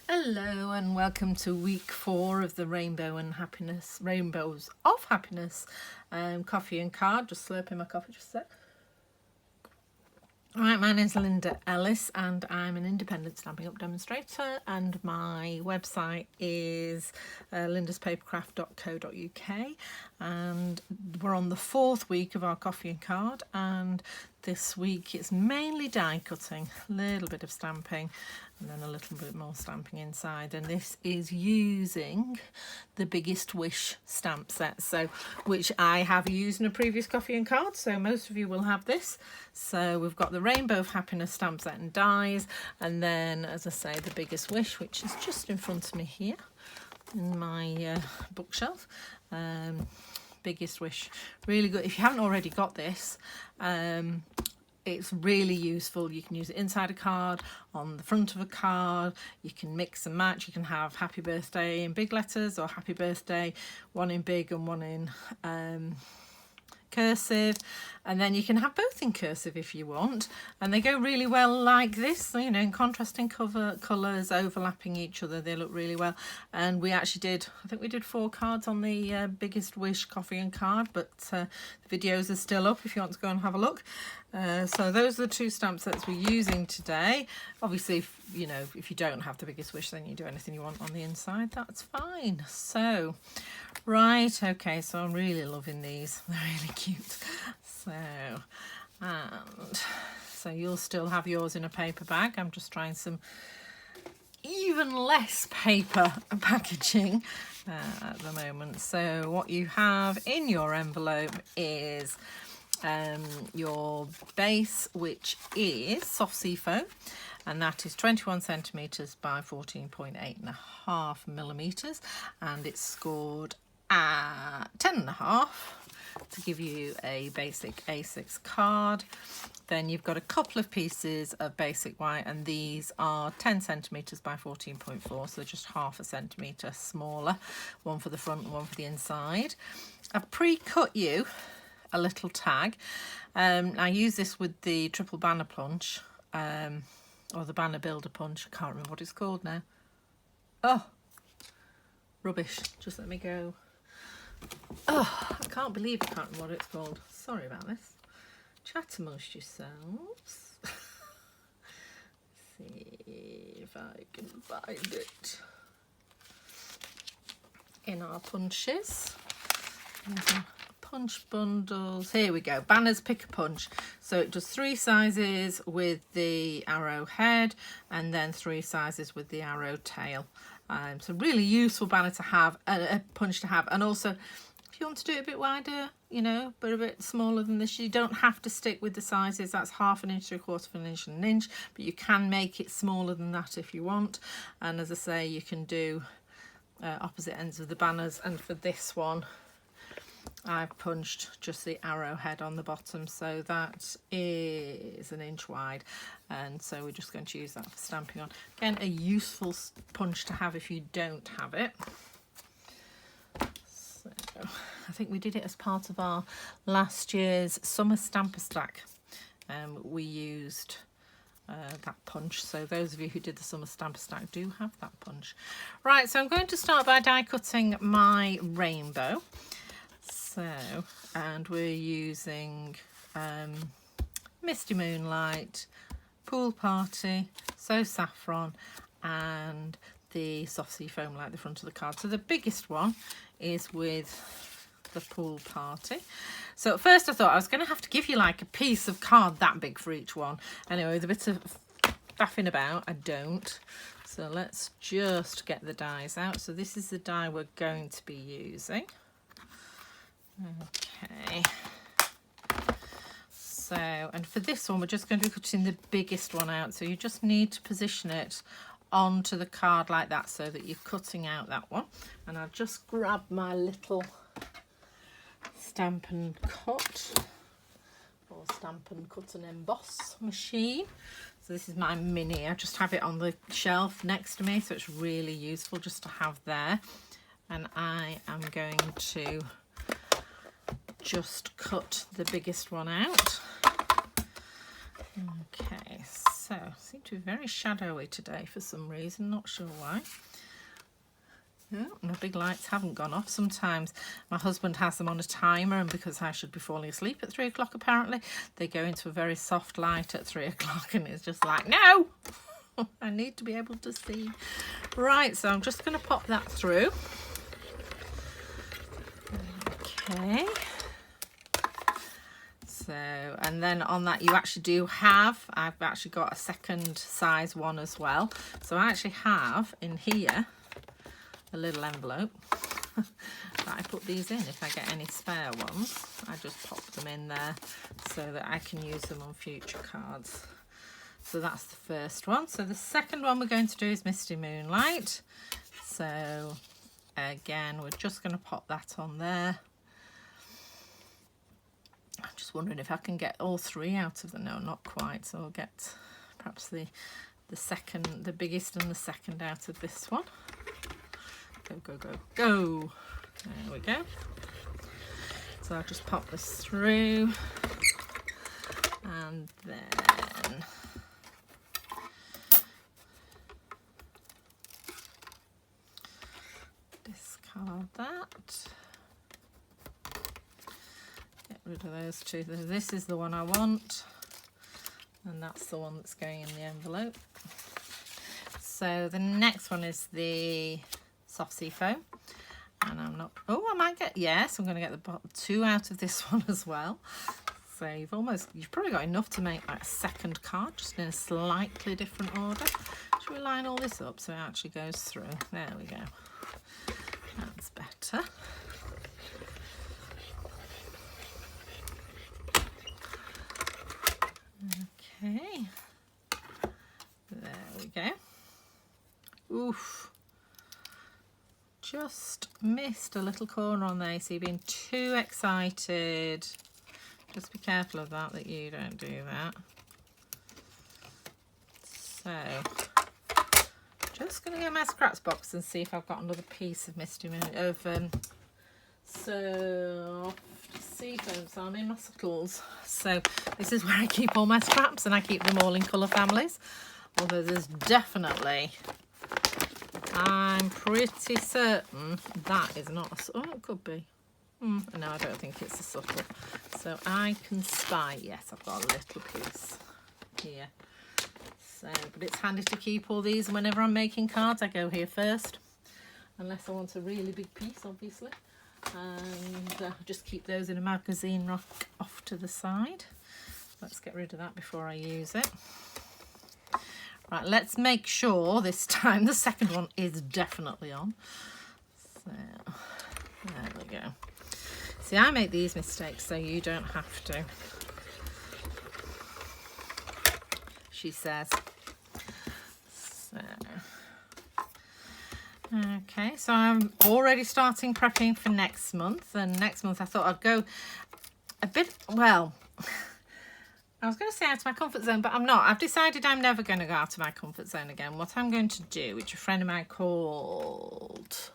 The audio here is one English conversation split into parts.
Hello and welcome to week 4 of the Rainbows of Happiness coffee and card. Just slurping my coffee just a sec. Right, my name's Linda Ellis and I'm an independent Stampin' Up demonstrator, and my website is lindaspapercraft.co.uk, and we're on the 4th week of our coffee and card, and this week it's mainly die cutting, a little bit of stamping and then a little bit more stamping inside, and this is using the Biggest Wish stamp set, so which I have used in a previous coffee and card, so most of you will have this. So we've got the Rainbow of Happiness stamp set and dies, and then, as I say, the Biggest Wish, which is just in front of me here in my bookshelf. Biggest Wish, really good. If you haven't already got this, it's really useful. You can use it inside a card, on the front of a card. You can mix and match. You can have happy birthday in big letters or happy birthday, one in big and one in cursive, and then you can have both in cursive if you want, and they go really well like this, you know, in contrasting colours overlapping each other. They look really well, and we actually did, I think we did 4 cards on the Biggest Wish coffee and card, but the videos are still up if you want to go and have a look. So those are the 2 stamp sets we're using today. Obviously, if you don't have the Biggest Wish, then you do anything you want on the inside, that's fine. So right, okay, so I'm really loving these, they're really cute. So you'll still have yours in a paper bag. I'm just trying some even less paper packaging at the moment. So what you have in your envelope is your base, which is soft sea foam, and that is 21 centimeters by 14.8.5 millimeters, and it's scored at 10.5 to give you a basic A6 card. Then you've got a couple of pieces of basic white, and these are 10 centimeters by 14.4, so just half a centimeter smaller, one for the front and one for the inside. I've pre-cut you a little tag. I use this with the triple banner punch, or the banner builder punch. I can't remember what it's called now. Oh, rubbish. Just let me go. Oh, I can't believe I can't remember what it's called. Sorry about this. Chat amongst yourselves. See if I can find it in our punches. Punch bundles. Here we go. Banners Pick a Punch. So it does 3 sizes with the arrow head, and then 3 sizes with the arrow tail. So really useful banner to have, a punch to have. And also, if you want to do it a bit wider, you know, but a bit smaller than this, you don't have to stick with the sizes. That's 1/2 inch, 3/4 inch, and 1 inch, but you can make it smaller than that if you want. And as I say, you can do opposite ends of the banners. And for this one, I've punched just the arrowhead on the bottom, so that is 1 inch wide, and so we're just going to use that for stamping on. Again, a useful punch to have if you don't have it. So I think we did it as part of our last year's summer stamper stack. We used that punch, so those of you who did the summer stamper stack do have that punch. Right, so I'm going to start by die cutting my rainbow. So, and we're using Misty Moonlight, Pool Party, So Saffron, and the soft sea foam like the front of the card. So the biggest one is with the Pool Party. So at first I thought I was going to have to give you like a piece of card that big for each one. Anyway, with a bit of faffing about, I don't. So let's just get the dies out. So this is the die we're going to be using. Okay, so, and for this one we're just going to be cutting the biggest one out, so you just need to position it onto the card like that so that you're cutting out that one. And I'll just grab my little Stampin' Cut or Stampin' Cut and Emboss machine. So this is my mini. I just have it on the shelf next to me, so it's really useful just to have there. And I am going to just cut the biggest one out. Okay, So, seem to be very shadowy today for some reason, not sure why. Oh, my big lights haven't gone off. Sometimes my husband has them on a timer, and because I should be falling asleep at 3 o'clock apparently, they go into a very soft light at 3 o'clock, and it's just like, no! I need to be able to see. Right, so I'm just going to pop that through. Okay. So, and then on that you actually do have, I've actually got a second size one as well. So I actually have in here a little envelope that I put these in. If I get any spare ones, I just pop them in there so that I can use them on future cards. So that's the first one. So the second one we're going to do is Misty Moonlight. So again, we're just going to pop that on there. I'm just wondering if I can get all three out of them. No, not quite. So I'll get perhaps the second, the biggest and the second out of this one. Go, go, go, go. There we go. So I'll just pop this through. And then discard that. Get rid of those two. This is the one I want, and that's the one that's going in the envelope. So the next one is the soft sea foam, and I'm not, oh, I might get, yes, I'm going to get the bottom two out of this one as well. So you've probably got enough to make like a second card, just in a slightly different order. Should we line all this up so it actually goes through? There we go. That's better. Okay, there we go. Oof, just missed a little corner on there, so you've been too excited. Just be careful of that you don't do that. So, just going to get my scraps box and see if I've got another piece of Misty Moonlight, of soft sea foam. So I'm in my subtles. So this is where I keep all my scraps, and I keep them all in colour families. Although there's definitely, I'm pretty certain that is not a, oh, it could be. No, I don't think it's a subtle. So I can spy, yes, I've got a little piece here. So, but it's handy to keep all these. Whenever I'm making cards, I go here first. Unless I want a really big piece, obviously. And just keep those in a magazine rack off to the side. Let's get rid of that before I use it. Right, let's make sure this time the second one is definitely on. So, there we go. See, I make these mistakes so you don't have to, she says. So, okay, so I'm already starting prepping for next month. And next month I thought I'd go a bit, well, I was going to say out of my comfort zone, but I'm not. I've decided I'm never going to go out of my comfort zone again. What I'm going to do, which a friend of mine called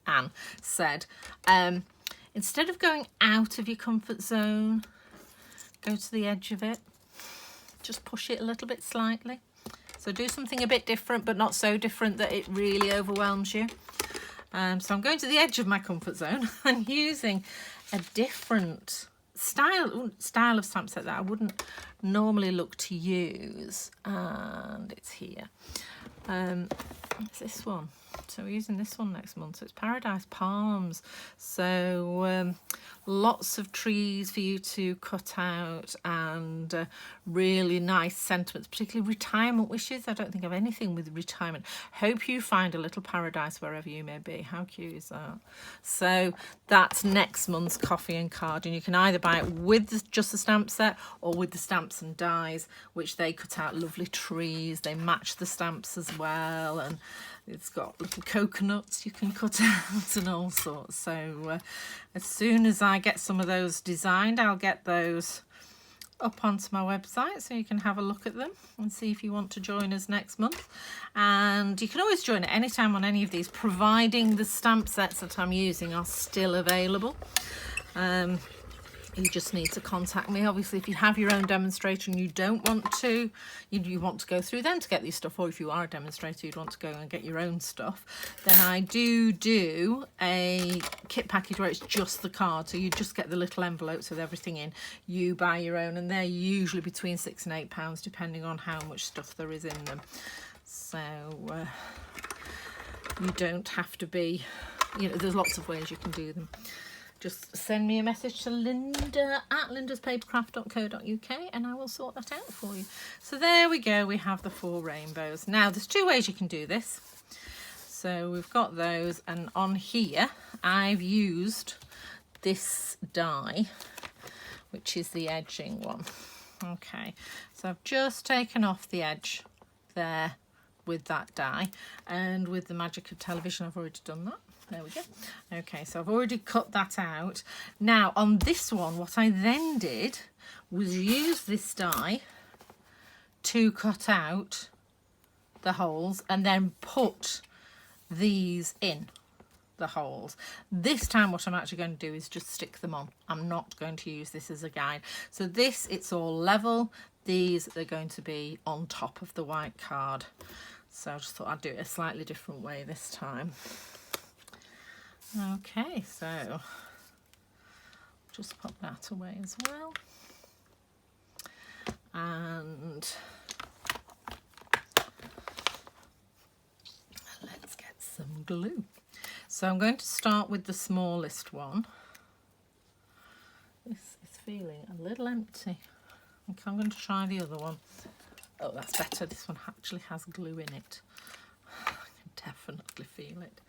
Anne said, instead of going out of your comfort zone, go to the edge of it. Just push it a little bit slightly. So do something a bit different, but not so different that it really overwhelms you. So I'm going to the edge of my comfort zone and using a different style of stamp set that I wouldn't normally look to use. And it's here. It's this one. So we're using this one next month. So it's Paradise Palms. So lots of trees for you to cut out, and really nice sentiments, particularly retirement wishes. I don't think of anything with retirement. Hope you find a little paradise wherever you may be. How cute is that? So that's next month's coffee and card, and you can either buy it with just the stamp set or with the stamps and dies, which they cut out lovely trees. They match the stamps as well, and it's got little coconuts you can cut out and all sorts. So as soon as I get some of those designed, I'll get those up onto my website so you can have a look at them and see if you want to join us next month. And you can always join at any time on any of these, providing the stamp sets that I'm using are still available. you just need to contact me. Obviously, if you have your own demonstrator and you don't want to, you want to go through them to get these stuff, or if you are a demonstrator, you'd want to go and get your own stuff, then I do a kit package where it's just the card. So you just get the little envelopes with everything in. You buy your own, and they're usually between £6 and £8, depending on how much stuff there is in them. So you don't have to be, you know, there's lots of ways you can do them. Just send me a message to Linda at lindaspapercraft.co.uk and I will sort that out for you. So there we go, we have the 4 rainbows. Now there's 2 ways you can do this. So we've got those, and on here I've used this die, which is the edging one. Okay, so I've just taken off the edge there with that die, and with the magic of television I've already done that. There we go. Okay, so I've already cut that out. Now on this one, what I then did was use this die to cut out the holes and then put these in the holes. This time what I'm actually going to do is just stick them on. I'm not going to use this as a guide. So this, it's all level. These, they're going to be on top of the white card. So I just thought I'd do it a slightly different way this time. Okay, so just pop that away as well. And let's get some glue. So I'm going to start with the smallest one. This is feeling a little empty. I think I'm going to try the other one. Oh, that's better. This one actually has glue in it. I can definitely feel it.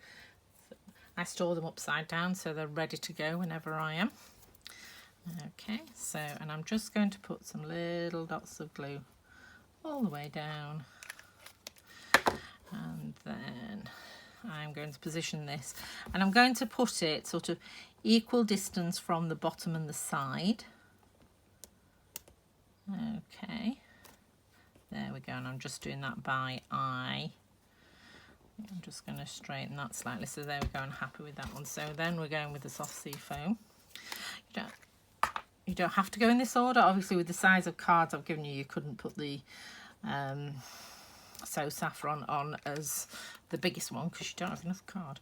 I store them upside down so they're ready to go whenever I am. Okay, so, and I'm just going to put some little dots of glue all the way down. And then I'm going to position this, and I'm going to put it sort of equal distance from the bottom and the side. Okay, there we go, and I'm just doing that by eye. I'm just going to straighten that slightly. So there we go, I'm happy with that one. So then we're going with the soft sea foam. You don't have to go in this order. Obviously with the size of cards I've given you, you couldn't put the So Saffron on as the biggest one because you don't have enough card.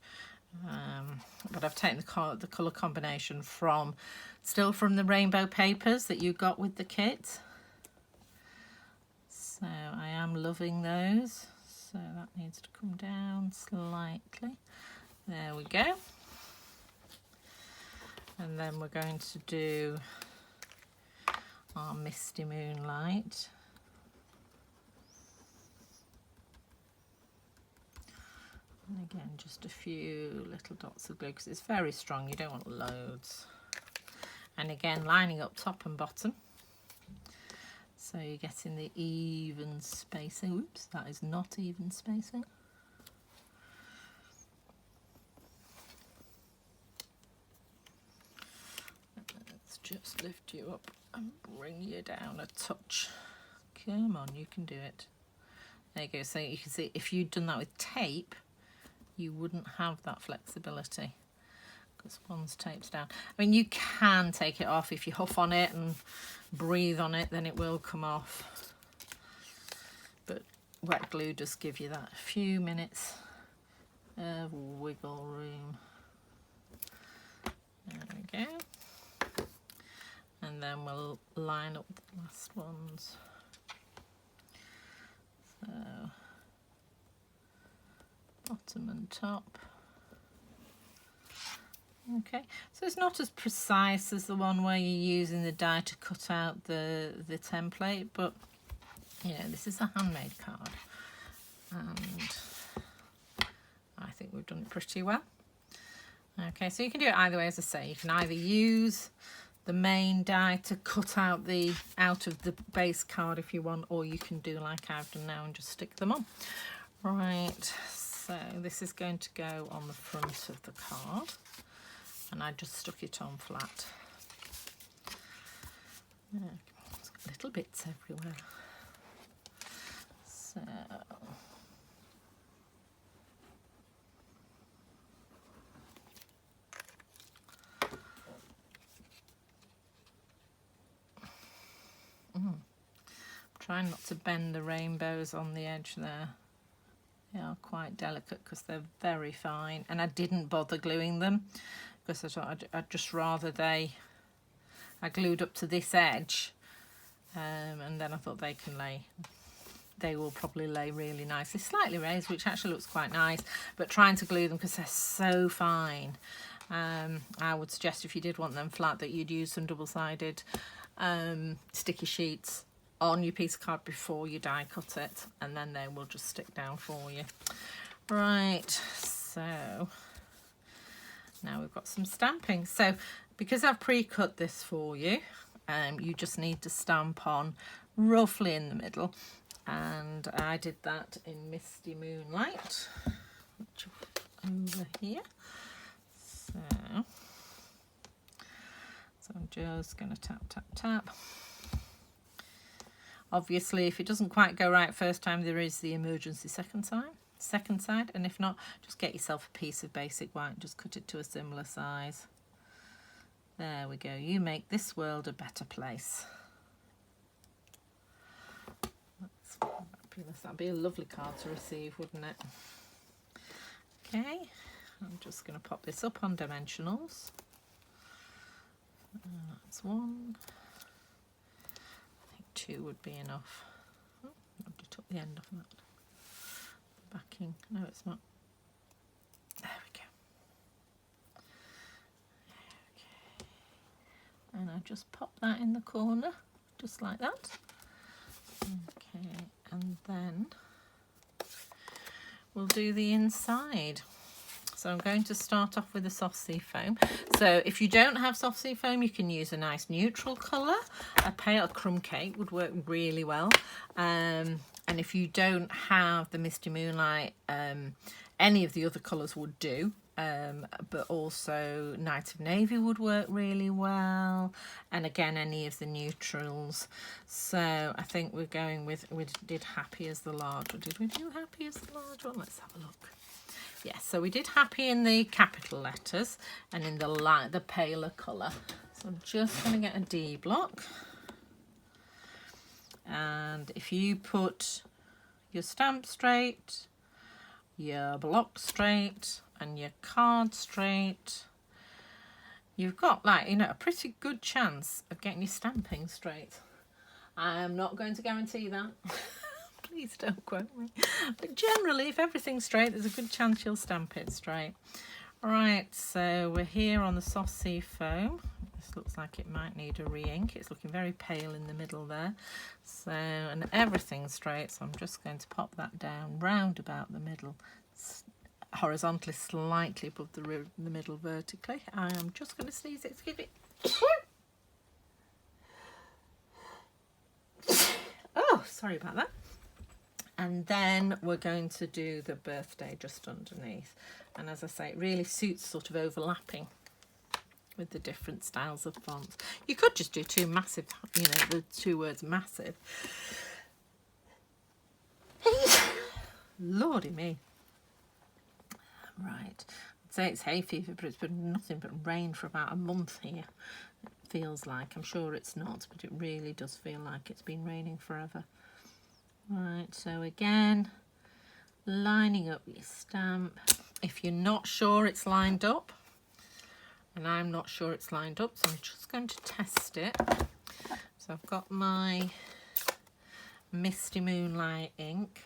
But I've taken the colour combination still from the rainbow papers that you got with the kit. So I am loving those. So that needs to come down slightly. There we go. And then we're going to do our Misty Moonlight. And again, just a few little dots of glue because it's very strong. You don't want loads. And again, lining up top and bottom. So you're getting the even spacing. Oops, that is not even spacing. Let's just lift you up and bring you down a touch. Come on, you can do it. There you go. So you can see if you'd done that with tape, you wouldn't have that flexibility because one's taped down. I mean, you can take it off if you huff on it and breathe on it, then it will come off. But wet glue does give you that few minutes of wiggle room. There we go. And then we'll line up the last ones. So bottom and top. Okay, so it's not as precise as the one where you're using the die to cut out the template, but you know, this is a handmade card and I think we've done it pretty well. Okay, so you can do it either way, as I say. You can either use the main die to cut out out of the base card if you want, or you can do like I've done now and just stick them on. Right, so this is going to go on the front of the card. And I just stuck it on flat. It's got little bits everywhere. So Trying not to bend the rainbows on the edge there. They are quite delicate because they're very fine, and I didn't bother gluing them because I thought I'd just rather I glued up to this edge, and then I thought they will probably lay really nicely, slightly raised, which actually looks quite nice, but trying to glue them because they're so fine. I would suggest if you did want them flat that you'd use some double-sided sticky sheets on your piece of card before you die cut it, and then they will just stick down for you. Right, so now we've got some stamping. So because I've pre-cut this for you, you just need to stamp on roughly in the middle, and I did that in Misty Moonlight, which is over here. So I'm just going to tap, tap, tap. Obviously, if it doesn't quite go right first time, there is the emergency second side, and if not, just get yourself a piece of basic white and just cut it to a similar size. There we go. You make this world a better place. That's fabulous. That'd be a lovely card to receive, wouldn't it? Okay, I'm just going to pop this up on dimensionals. That's one. I think two would be enough. Oh, I just took the end of that. The backing. No, it's not. There we go. Okay. And I just pop that in the corner, just like that. Okay, and then we'll do the inside. So I'm going to start off with a soft sea foam. So if you don't have soft sea foam, you can use a nice neutral colour. A pale crumb cake would work really well. And if you don't have the Misty Moonlight, any of the other colours would do. But also Night of Navy would work really well. And again, any of the neutrals. So I think we're going with, we did Happy as the large. Or did we do Happy as the large one? Let's have a look. Yes, so we did Happy in the capital letters and in the paler colour. So I'm just going to get a D block. And if you put your stamp straight, your block straight and your card straight, you've got, like, you know, a pretty good chance of getting your stamping straight. I am not going to guarantee that. Please don't quote me. But generally, if everything's straight, there's a good chance you'll stamp it straight. Right, so we're here on the soft sea foam. This looks like it might need a re-ink. It's looking very pale in the middle there. So, and everything's straight, so I'm just going to pop that down round about the middle, horizontally, slightly above the middle vertically. I am just going to sneeze, excuse me. Oh, sorry about that. And then we're going to do the birthday just underneath. And as I say, it really suits sort of overlapping with the different styles of fonts. You could just do two massive, you know, the two words massive. Lordy me. Right. I'd say it's hay fever, but it's been nothing but rain for about a month here. It feels like. I'm sure it's not, but it really does feel like it's been raining forever. Right, so again, lining up your stamp. If you're not sure it's lined up, and I'm not sure it's lined up, so I'm just going to test it. So I've got my Misty Moonlight ink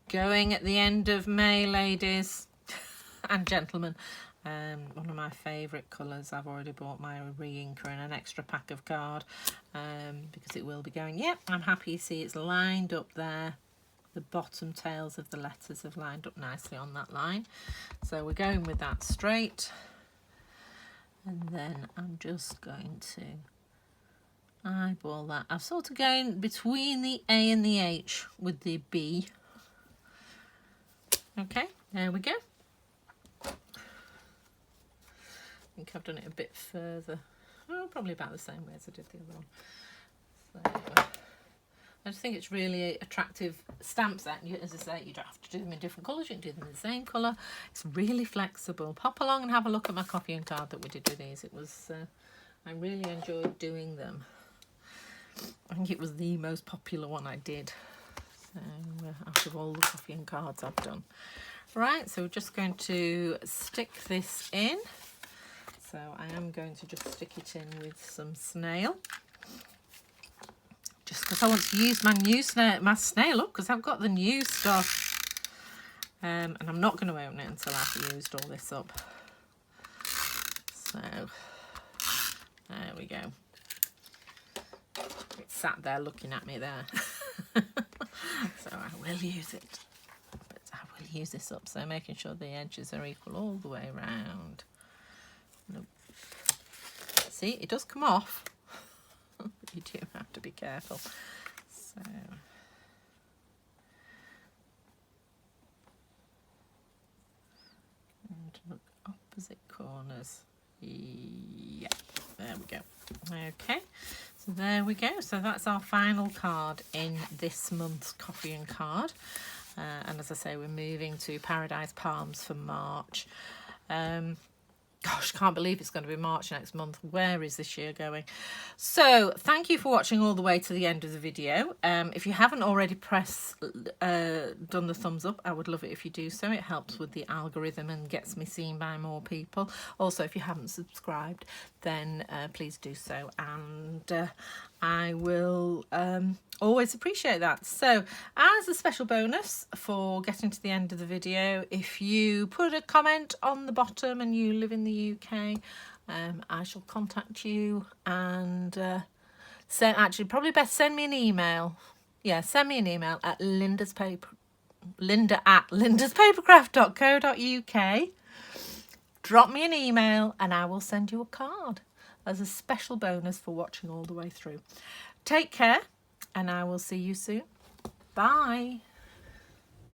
going at the end of May, ladies and gentlemen. One of my favourite colours. I've already bought my re-inker and an extra pack of card because it will be going. Yep, I'm happy you see it's lined up there. The bottom tails of the letters have lined up nicely on that line. So we're going with that straight. And then I'm just going to eyeball that. I'm sort of going between the A and the H with the B. Okay, there we go. I think I've done it a bit further. Oh, probably about the same way as I did the other one. So, I just think it's really attractive stamp set. As I say, you don't have to do them in different colours. You can do them in the same colour. It's really flexible. Pop along and have a look at my copy and card that we did with these. It was, I really enjoyed doing them. I think it was the most popular one I did out of all the coffee and cards I've done. Right, so we're just going to stick this in. So I am going to just stick it in with some snail. Just because I want to use my new snail up, because I've got the new stuff. And I'm not going to open it until I've used all this up. So, there we go. It's sat there looking at me there. So I will use it. But I will use this up. So making sure the edges are equal all the way around. Nope. See, it does come off. You do have to be careful. So... and look opposite corners. Yeah, there we go. Okay, so there we go. So that's our final card in this month's coffee and card. And as I say, we're moving to Paradise Palms for March. Gosh, can't believe it's going to be March next month. Where is this year going? So thank you for watching all the way to the end of the video. If you haven't already done the thumbs up, I would love it if you do so. It helps with the algorithm and gets me seen by more people. Also, if you haven't subscribed, then please do so. And I will always appreciate that. So as a special bonus for getting to the end of the video, if you put a comment on the bottom and you live in the UK, I shall contact you and actually probably best send me an email. Yeah, send me an email at linda@lindaspapercraft.co.uk. Drop me an email and I will send you a card as a special bonus for watching all the way through. Take care and I will see you soon. Bye.